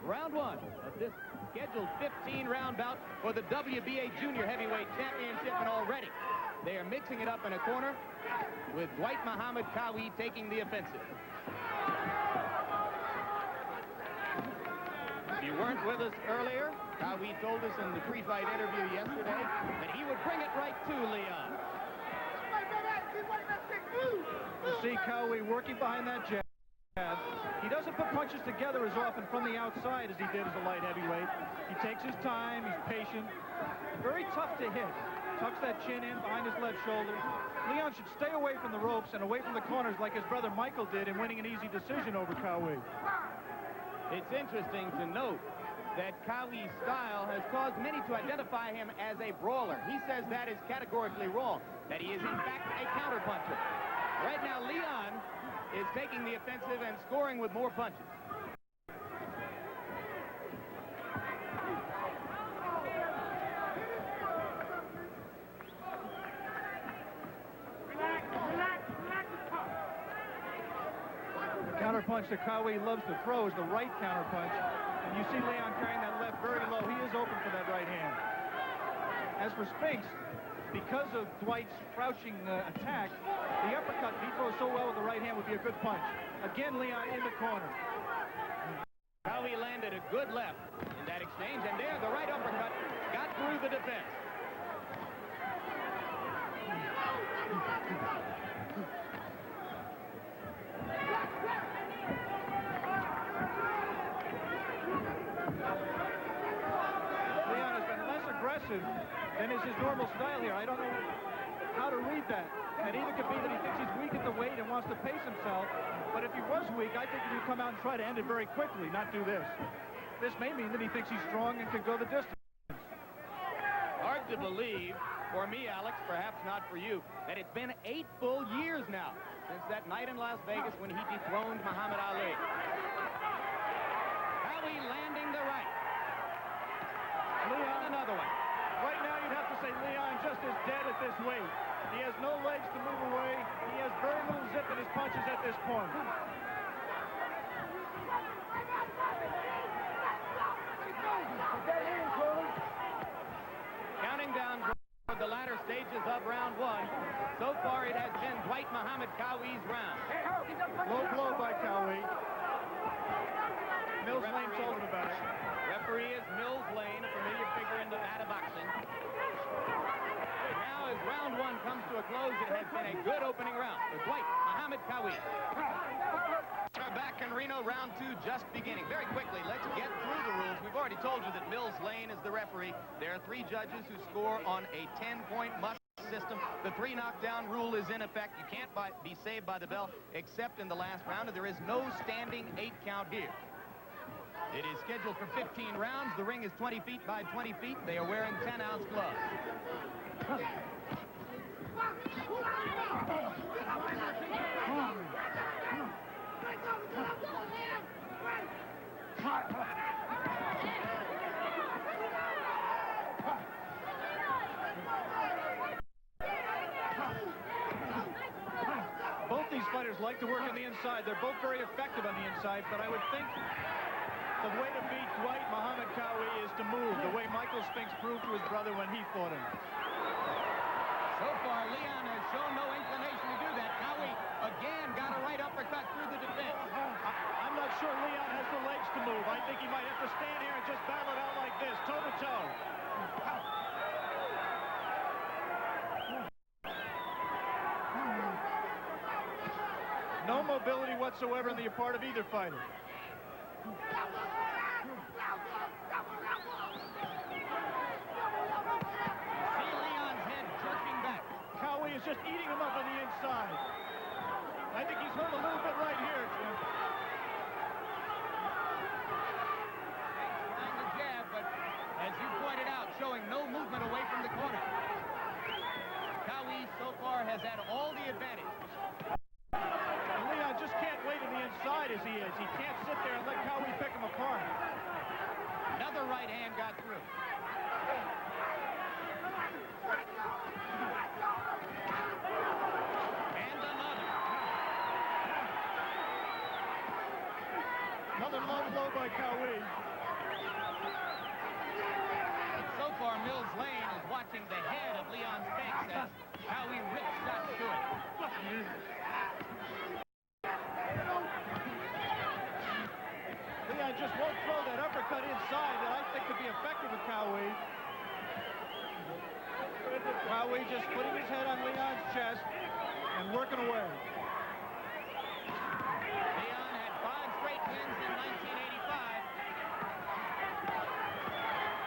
round one of this scheduled 15-round bout for the WBA Junior Heavyweight Championship, and already they are mixing it up in a corner with Dwight Muhammad Qawi taking the offensive. If you weren't with us earlier, Qawi told us in the pre-fight interview yesterday that he would bring it right to Leon. You see Qawi working behind that jab. He doesn't put punches together as often from the outside as he did as a light heavyweight. He takes his time, he's patient. Very tough to hit. Tucks that chin in behind his left shoulder. Leon should stay away from the ropes and away from the corners like his brother Michael did in winning an easy decision over Qawi. It's interesting to note that Qawi's style has caused many to identify him as a brawler. He says that is categorically wrong, that he is in fact a counterpuncher. Right now, Leon is taking the offensive and scoring with more punches. Counterpunch that Qawi loves to throw is the right counterpunch. And you see Leon carrying that left very low. He is open for that right hand. As for Spinks, because of Dwight's crouching attack, the uppercut he throws so well with the right hand would be a good punch. Again, Leon in the corner. Qawi landed a good left in that exchange, and there the right uppercut got through the defense. Leon has been less aggressive than is his normal style here. I don't know how to read that. It either could be that he thinks he's weak at the weight and wants to pace himself, but if he was weak, I think he would come out and try to end it very quickly, not do this. This may mean that he thinks he's strong and can go the distance. Hard to believe, for me, Alex, perhaps not for you, that it's been 8 full years now since that night in Las Vegas when he dethroned Muhammad Ali. Qawi landing the right. Leon, another one. Right now, you'd have to say Leon just is dead at this weight. He has no legs to move away. He has very little zip in his punches at this point. Counting down for the latter stages of round one. So far, it has been Dwight Muhammad Qawi's round. Low blow by Qawi. Mills Lane told him about it. Referee is Mills Lane, a familiar figure in Nevada boxing. Now, as round one comes to a close, it has been a good opening round for Dwight Muhammad Qawi. We're back in Reno, round two just beginning. Very quickly, let's get through the rules. We've already told you that Mills Lane is the referee. There are 3 judges who score on a 10-point must system. The 3 knockdown rule is in effect. You can't be saved by the bell except in the last round, and there is no standing 8 count here. It is scheduled for 15 rounds. The ring is 20 feet by 20 feet. They are wearing 10-ounce gloves. Both these fighters like to work on the inside. They're both very effective on the inside, but I would think the way to beat Dwight Muhammad Qawi is to move, the way Michael Spinks proved to his brother when he fought him. So far, Leon has shown no inclination to do that. Qawi again got a right uppercut through the defense. I'm not sure Leon has the legs to move. I think he might have to stand here and just battle it out like this, toe-to-toe. No mobility whatsoever on the part of either fighter. See Leon's head jerking back. Qawi is just eating him up on the inside. I think he's hurt a little bit right here. Trying to jab, but as you pointed out, showing no movement away from the corner. Qawi so far has had all the advantage. Leon just can't wait on the inside as he is. He can't sit there and let Qawi pick him apart. Another right hand got through. And another. approaching the head of Leon Spinks as Qawi rips shots to it. Leon just won't throw that uppercut inside that I think could be effective with Qawi. Qawi just putting his head on Leon's chest and working away. Leon had 5 straight wins in 1985.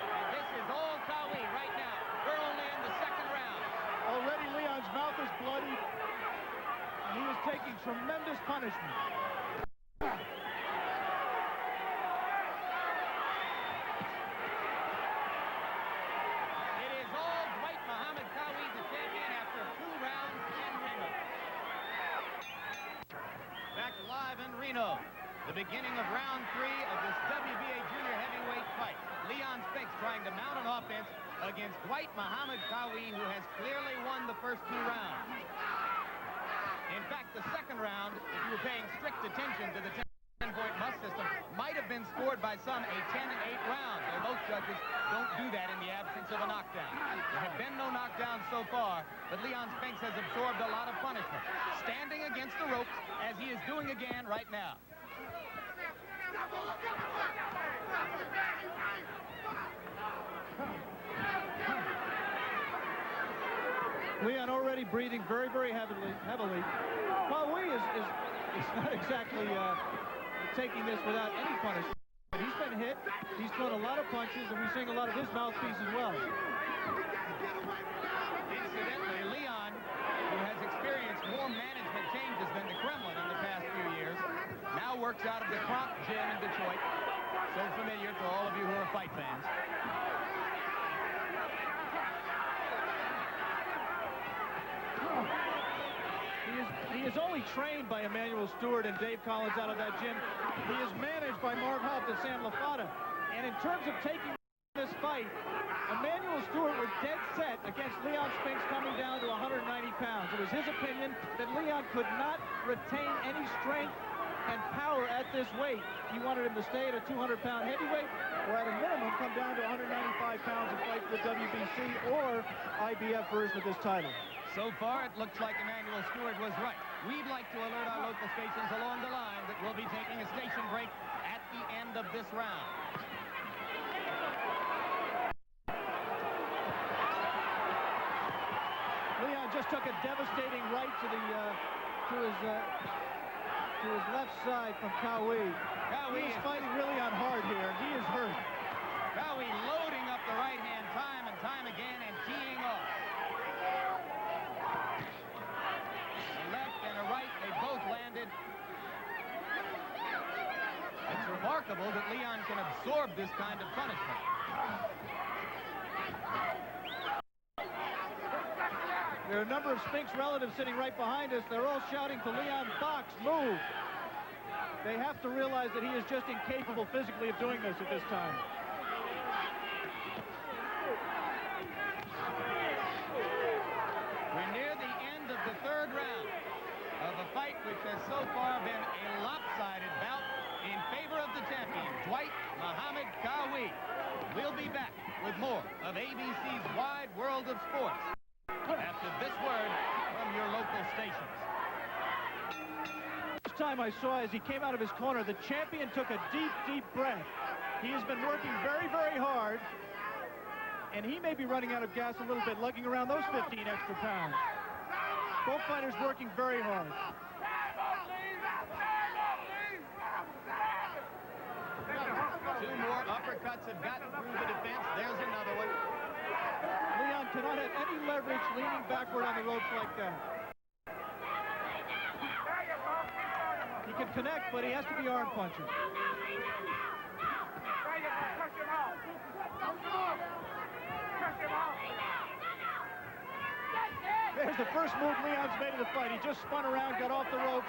And this is all Qawi right now. We're only in the second round. Already Leon's mouth is bloody, and he is taking tremendous punishment. It is all Dwight Muhammad Qawi, the champion, after 2 rounds in Reno. Back live in Reno, the beginning of round 3 of this WBA junior heavyweight fight. Leon Spinks trying to mount an offense against Dwight Muhammad Qawi, who has clearly won the first 2 rounds. In fact, the second round, if you were paying strict attention to the 10-point must system, might have been scored by some a 10-8 round, though most judges don't do that in the absence of a knockdown. There have been no knockdowns so far, but Leon Spinks has absorbed a lot of punishment, standing against the ropes as he is doing again right now. Leon already breathing very, very heavily. Qawi is not exactly taking this without any punishment. He's been hit, he's thrown a lot of punches, and we're seeing a lot of his mouthpiece as well. Incidentally, Leon, who has experienced more management changes than the Kremlin in the past few years, now works out of the Kronk gym in Detroit, so familiar to all of you who are fight fans. He is only trained by Emmanuel Stewart and Dave Collins out of that gym. He is managed by Marv Huff and Sam LaFada. And in terms of taking this fight, Emmanuel Stewart was dead set against Leon Spinks coming down to 190 pounds. It was his opinion that Leon could not retain any strength and power at this weight. He wanted him to stay at a 200-pound heavyweight, or at a minimum come down to 195 pounds and fight for the WBC or IBF version of this title. So far, it looks like Emmanuel Stewart was right. We'd like to alert our local stations along the line that we'll be taking a station break at the end of this round. Leon just took a devastating right to his left side from Qawi. He is fighting really on hard here. He is hurt. Qawi loading up the right hand time and time again and teeing off. They both landed. It's remarkable that Leon can absorb this kind of punishment. There are a number of Spinks relatives sitting right behind us. They're all shouting to Leon, box, move. They have to realize that he is just incapable physically of doing this at this time. We're near the end of the 3rd round of a fight which has so far been a lopsided bout in favor of the champion, Dwight Muhammad Qawi. We'll be back with more of ABC's Wide World of Sports after this word from your local stations. This time I saw as he came out of his corner, the champion took a deep, deep breath. He has been working very, very hard, and he may be running out of gas a little bit, lugging around those 15 extra pounds. Both fighters working very hard. 2 more uppercuts have gotten through the defense. There's another one. Leon cannot have any leverage leaning backward on the ropes like that. He can connect, but he has to be arm punching. There's the first move Leon's made of the fight. He just spun around, got off the ropes,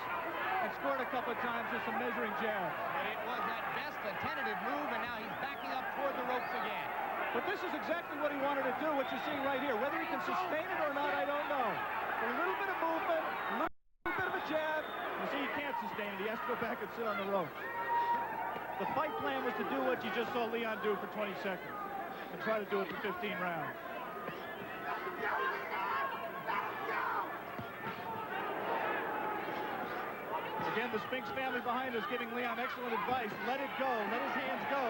and scored a couple of times with some measuring jabs. But it was at best a tentative move, and now he's backing up toward the ropes again. But this is exactly what he wanted to do, what you're seeing right here. Whether he can sustain it or not, I don't know. A little bit of movement, a little bit of a jab. You see, he can't sustain it. He has to go back and sit on the ropes. The fight plan was to do what you just saw Leon do for 20 seconds and try to do it for 15 rounds. Again, the Spinks family behind us giving Leon excellent advice. Let it go. Let his hands go.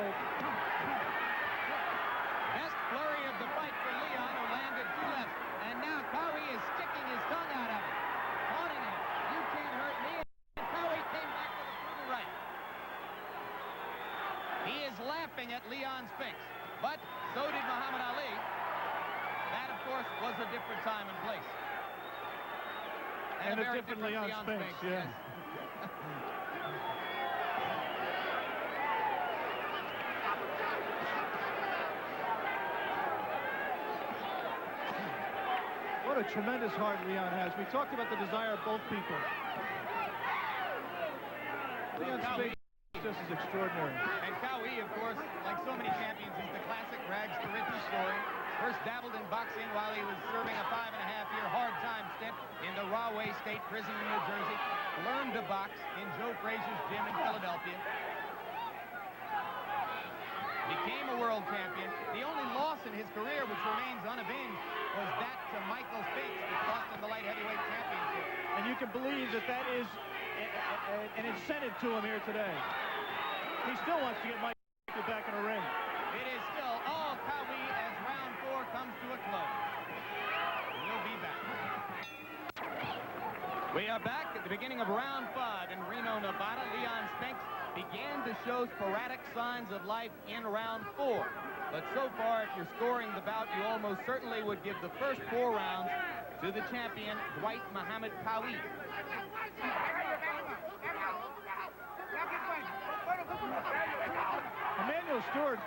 Best flurry of the fight for Leon, who landed 2 lefts. And now Qawi is sticking his tongue out of it. Taunting him. You can't hurt me. And Qawi came back with a brutal right. He is laughing at Leon Spinks. But so did Muhammad Ali. That, of course, was a different time and place. And a different Leon Spinks, yes. What a tremendous heart Leon has. We talked about the desire of both people. Leon Spinks is just as extraordinary. And Qawi, of course, like so many champions, is the classic rags to riches story. First dabbled in boxing while he was serving a 5.5-year hard time stint in the Rahway State Prison in New Jersey. Learned to box in Joe Frazier's gym in Philadelphia. Became a world champion. The only loss in his career, which remains unavenged, was that to Michael Spinks, which cost him the light heavyweight championship. And you can believe that that is an incentive to him here today. He still wants to get Michael back in the ring. It is still all Qawi as round 4 comes to a close. We'll be back. We are back at the beginning of round 5 in Reno, Nevada. Leon Spinks began to show sporadic signs of life in round 4. But so far, if you're scoring the bout, you almost certainly would give the first 4 rounds to the champion, Dwight Muhammad Qawi. Emmanuel Stewart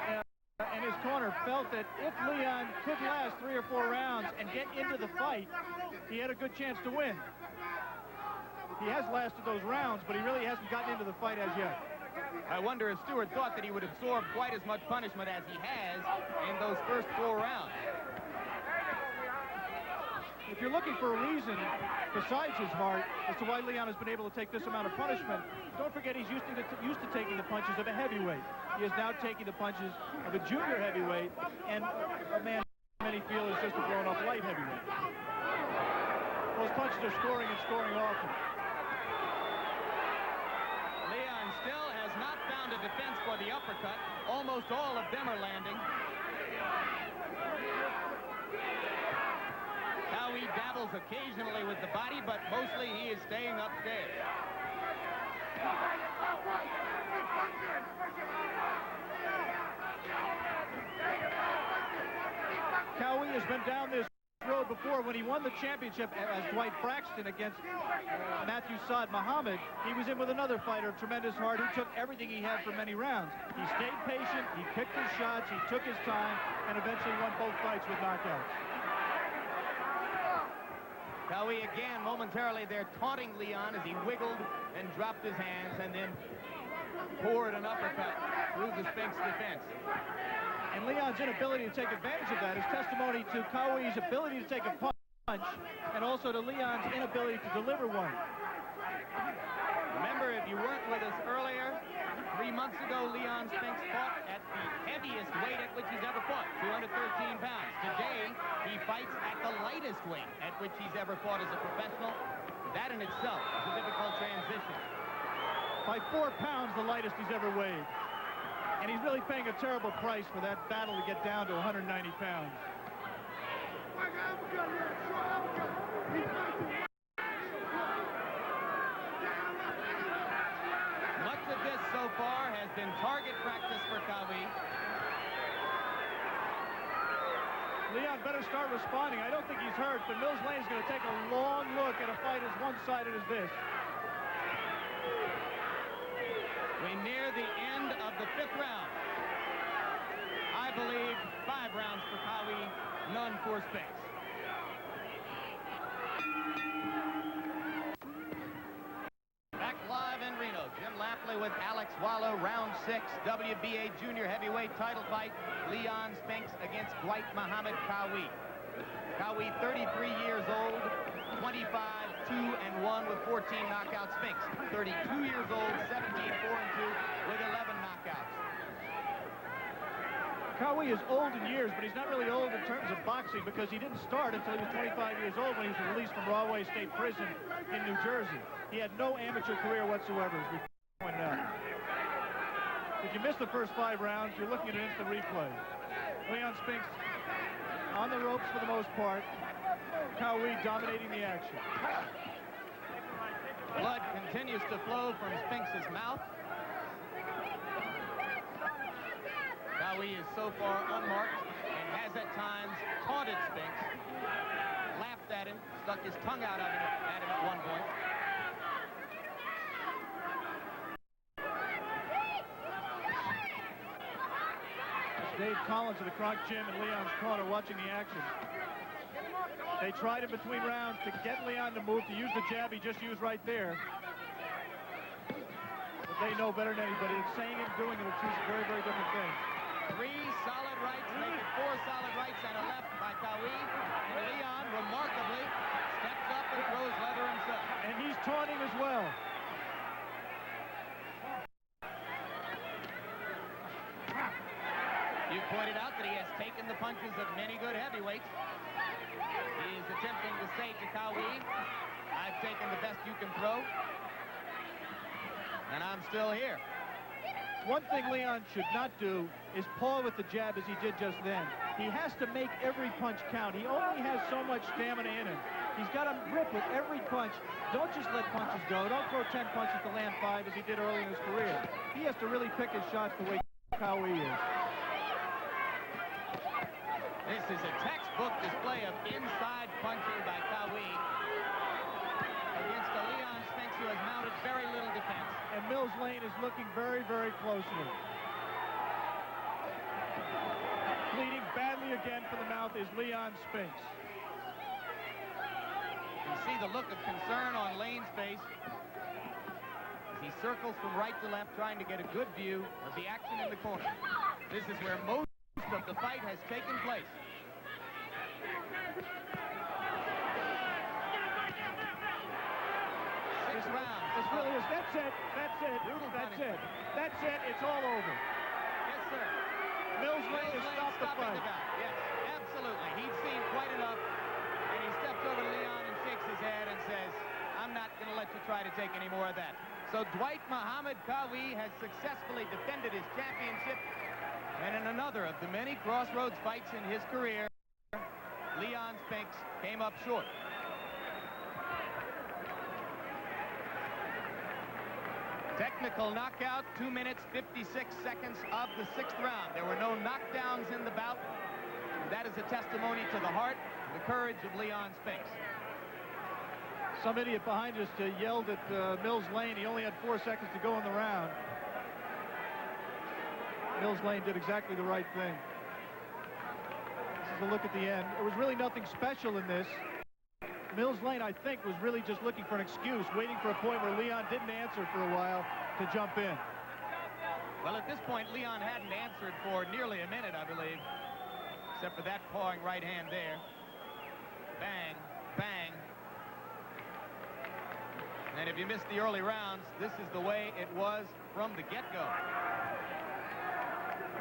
and his corner felt that if Leon could last 3 or 4 rounds and get into the fight, he had a good chance to win. He has lasted those rounds, but he really hasn't gotten into the fight as yet. I wonder if Stewart thought that he would absorb quite as much punishment as he has in those first 4 rounds. If you're looking for a reason besides his heart as to why Leon has been able to take this amount of punishment, don't forget he's used to taking the punches of a heavyweight. He is now taking the punches of a junior heavyweight and a man many feel is just a grown-up light heavyweight. Those punches are scoring and scoring often. Leon still has not found a defense for the uppercut. Almost all of them are landing. Qawi dabbles occasionally with the body, but mostly he is staying upstairs. Qawi has been down this road before. When he won the championship as Dwight Braxton against Matthew Saad Muhammad, he was in with another fighter of tremendous heart who took everything he had for many rounds. He stayed patient, he picked his shots, he took his time, and eventually won both fights with knockouts. Qawi again, momentarily, they're taunting Leon as he wiggled and dropped his hands and then poured an uppercut through the Spinks defense. And Leon's inability to take advantage of that is testimony to Qawi's ability to take a punch and also to Leon's inability to deliver one. Remember, if you weren't with us earlier, 3 months ago, Leon Spinks fought at the heaviest weight at which he's ever fought, 213 pounds. Today, he fights at the lightest weight at which he's ever fought as a professional. That in itself is a difficult transition. By 4 pounds, the lightest he's ever weighed. And he's really paying a terrible price for that battle to get down to 190 pounds. Much of this so far has been target practice for Qawi. Leon better start responding. I don't think he's hurt, but Mills Lane's going to take a long look at a fight as one-sided as this. We near the end of the 5th round. I believe 5 rounds for Qawi, none for Spinks. Back live in Reno, Jim Lampley with Alex Wallow, round 6, WBA junior heavyweight title fight, Leon Spinks against Dwight Muhammad Qawi. Qawi, 33 years old, 25-2-1 with 14 knockouts. Spinks, 32 years old, 17-4-2 with 11 knockouts. Qawi is old in years, but he's not really old in terms of boxing because he didn't start until he was 25 years old when he was released from Rahway State Prison in New Jersey. He had no amateur career whatsoever, as we pointed out. If you miss the first 5 rounds, you're looking at an instant replay. Leon Spinks on the ropes for the most part. Qawi dominating the action. Blood continues to flow from Spinks' mouth. Qawi is so far unmarked and has at times taunted Spinks, laughed at him, stuck his tongue out at him at one point. Dave Collins of the Kronk Gym in Leon's corner watching the action. They tried in between rounds to get Leon to move, to use the jab he just used right there. But they know better than anybody that saying and doing it are two very, very different things. 3 solid rights, making 4 solid rights and a left by Qawi. And Leon, remarkably, steps up and throws leather himself. And he's taunting as well. You pointed out that he has taken the punches of many good heavyweights. He is attempting to say to Qawi, I've taken the best you can throw, and I'm still here. One thing Leon should not do is paw with the jab as he did just then. He has to make every punch count. He only has so much stamina in him. He's got to rip with every punch. Don't just let punches go. Don't throw 10 punches to land 5 as he did early in his career. He has to really pick his shots the way Qawi is. This is a textbook display of inside punching by Qawi against a Leon Spinks who has mounted very little defense. And Mills Lane is looking very, very closely. Bleeding badly again from the mouth is Leon Spinks. You see the look of concern on Lane's face as he circles from right to left, trying to get a good view of the action in the corner. This is where most of the fight has taken place. 6 rounds. This really is. That's it. That's it. That's it. That's it. It's all over. Yes, sir. Mills Lane has stopped the fight. Yes, absolutely. He'd seen quite enough, and he steps over to Leon and shakes his head and says, I'm not going to let you try to take any more of that. So Dwight Muhammad Qawi has successfully defended his championship. And in another of the many crossroads fights in his career, Leon Spinks came up short. Technical knockout, 2 minutes, 56 seconds of the 6th round. There were no knockdowns in the bout. That is a testimony to the heart, the courage of Leon Spinks. Some idiot behind us yelled at Mills Lane. He only had 4 seconds to go in the round. Mills Lane did exactly the right thing. This is a look at the end. There was really nothing special in this. Mills Lane, I think, was really just looking for an excuse, waiting for a point where Leon didn't answer for a while to jump in. Well, at this point, Leon hadn't answered for nearly a minute, I believe, except for that pawing right hand there. Bang, bang. And if you missed the early rounds, this is the way it was from the get-go.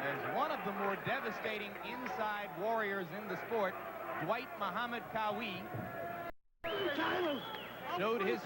As one of the more devastating inside warriors in the sport, Dwight Muhammad Qawi showed his